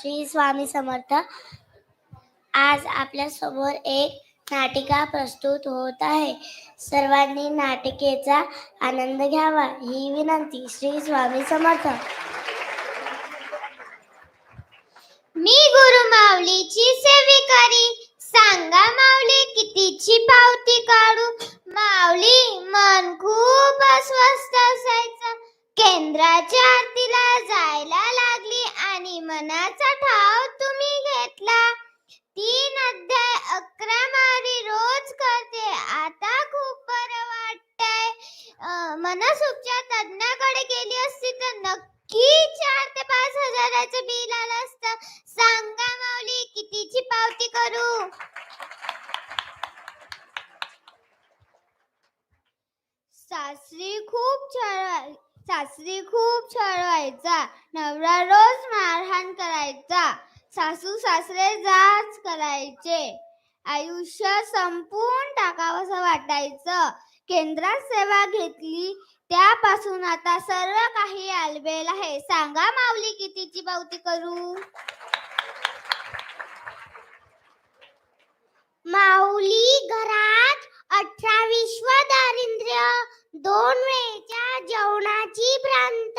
श्री स्वामी समर्थ. आज आपल्या समोर एक नाटिका प्रस्तुत होत आहे. सर्वांनी नाटिकेचा आनंद घ्यावा ही विनंती. श्री स्वामी समर्थ. मी गुरु माऊलीची सेविकारी, सांगा माऊली कितीची पावती काढू. माऊली मन खूप अस्वस्थ असायचं. केंद्राच्या आरतीला जायला लागली आणि मनाचा ठाव तुम्ही घेतला. 3 अध्याय 11 मारी रोज करते. आता खूप बरं वाटतंय. मनसुखच्या तज्ञाकडे गेली असती तर नक्की 4 ते 5 हजाराचं बिल आलं असतं. सांगा माऊली कितीची पावती करू. सासरी खूप छळवायचा. नवरा रोज मारहाण करायचा. सासू सासरे जाच करायचे. आयुष्य संपून टाकावंसं वाटायचं. केंद्रात सेवा घेतली त्यापासून आता सर्व काही आलबेल आहे. सांगा माऊली कितीची पावती करू. माऊली घरात 18 विश्व दारिद्र्य, 2 वेळच्या जेवणाची भ्रांत.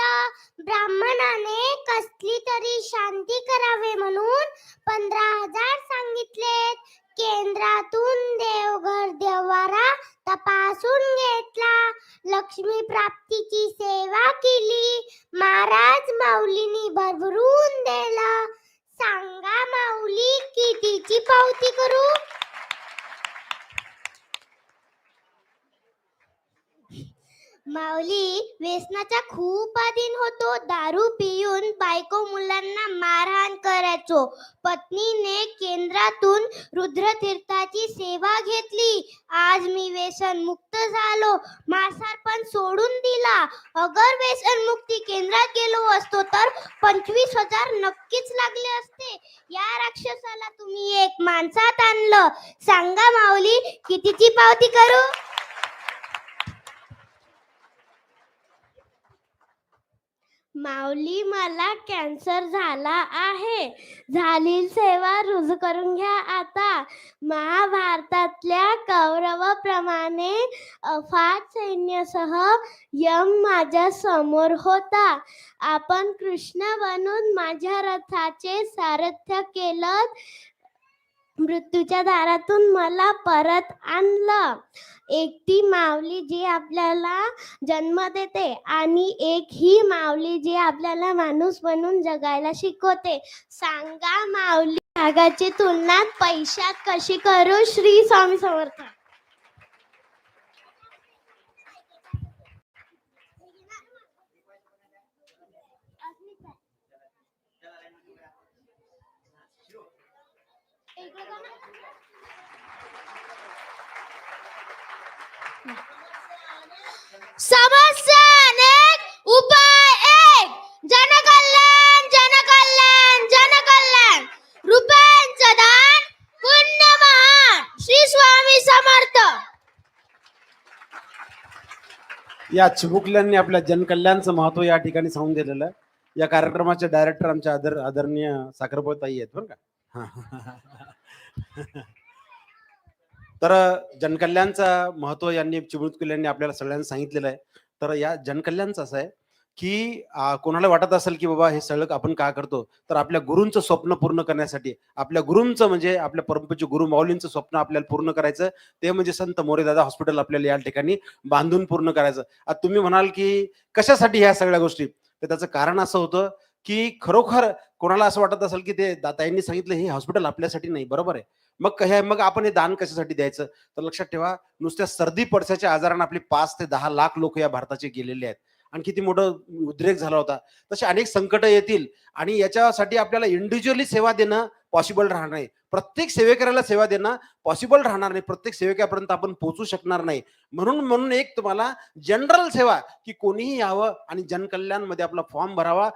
ब्राह्मणाने कसली तरी शांती करावे म्हणून 15,000 सांगितलेत. केंद्रातून देवघर देवारा तपासून घेतला. लक्ष्मी प्राप्तीची सेवा केली. महाराज माऊलींनी भरभरून दिलं. सांगा माऊली कितीची पावती करू. माऊली व्यसनाचा खूप अधीन होतो. दारू पिऊन बायको मुलांना मारहाण करायचो. पत्नीने केंद्रातून रुद्रतीर्थाची सेवा घेतली. आज मी व्यसन मुक्त झालो. मांसाहार पण सोडून दिला. अगर व्यसन मुक्ती केंद्रात गेलो असतो तर 25,000 नक्कीच लागले असते. या राक्षसाला तुम्ही एक माणसात आणलं. सांगा माऊली कितीची पावती करू. माऊली मला कॅन्सर झाला आहे. झालेली सेवा रुजू करून घ्या आता. महाभारतातल्या कौरवाप्रमाणे अफाट सैन्यासह यम माझ्या समोर होता. आपण कृष्ण बनून माझ्या रथाचे सारथ्य केलं. मृत्यूच्या दारातून मला परत आणलं. एकटी माऊली जी आपल्याला जन्म देते आणि एक ही माऊली जी आपल्याला माणूस बनून जगायला शिकवते. सांगा माऊली भागाची तुलना पैशात कशी करू. श्री स्वामी समर्थ. समस्या अनेक उपाय एक. जनकल्याण जनकल्याण जनकल्याण. रुपयांचं दान पुण्य महान. श्री स्वामी समर्थ. या चिमुकल्यांनी आपल्या जनकल्याणचं महत्व या ठिकाणी सांगून दिलेलं आहे. या कार्यक्रमाचे डायरेक्टर आमच्या आदरणीय साखरपे ताई आहेत बरं का. तर जनकल्याणचं महत्व यांनी चिमुकल्यांनी आपल्याला सगळ्यांना सांगितलेलं आहे. तर या जनकल्याणचं असं आहे की कोणाला वाटत असेल की बाबा हे सगळं आपण का करतो, तर आपल्या गुरूंचं स्वप्न पूर्ण करण्यासाठी. आपल्या गुरूंचं म्हणजे आपल्या परमपूज्य गुरु माऊलींचं स्वप्न आपल्याला पूर्ण करायचं. ते म्हणजे संत मोरेदादा हॉस्पिटल आपल्याला या ठिकाणी बांधून पूर्ण करायचं. आता तुम्ही म्हणाल की कशासाठी ह्या सगळ्या गोष्टी, तर त्याचं कारण असं होतं की खरोखर कोणाला असं वाटत असेल की ते ताईंनी सांगितलं हे हॉस्पिटल आपल्यासाठी नाही, बरोबर आहे. मग आपण हे दान कशासाठी द्यायचं, तर लक्षात ठेवा नुसत्या सर्दी पडसाच्या आजारानं आपले 5 ते 10 लाख लोक या भारताचे गेलेले आहेत. आणि किती मोठं उद्रेक झाला होता. तसे अनेक संकट येतील आणि याच्यासाठी आपल्याला इंडिव्हिज्युअली सेवा देणं पॉसिबल राहणार नाही. प्रत्येक सेवेकऱ्याला सेवा देणं पॉसिबल राहणार नाही. प्रत्येक सेवेकऱ्यापर्यंत आपण पोहोचू शकणार नाही. म्हणून एक तुम्हाला जनरल सेवा की कोणीही यावं आणि जनकल्याणमध्ये आपला फॉर्म भरावा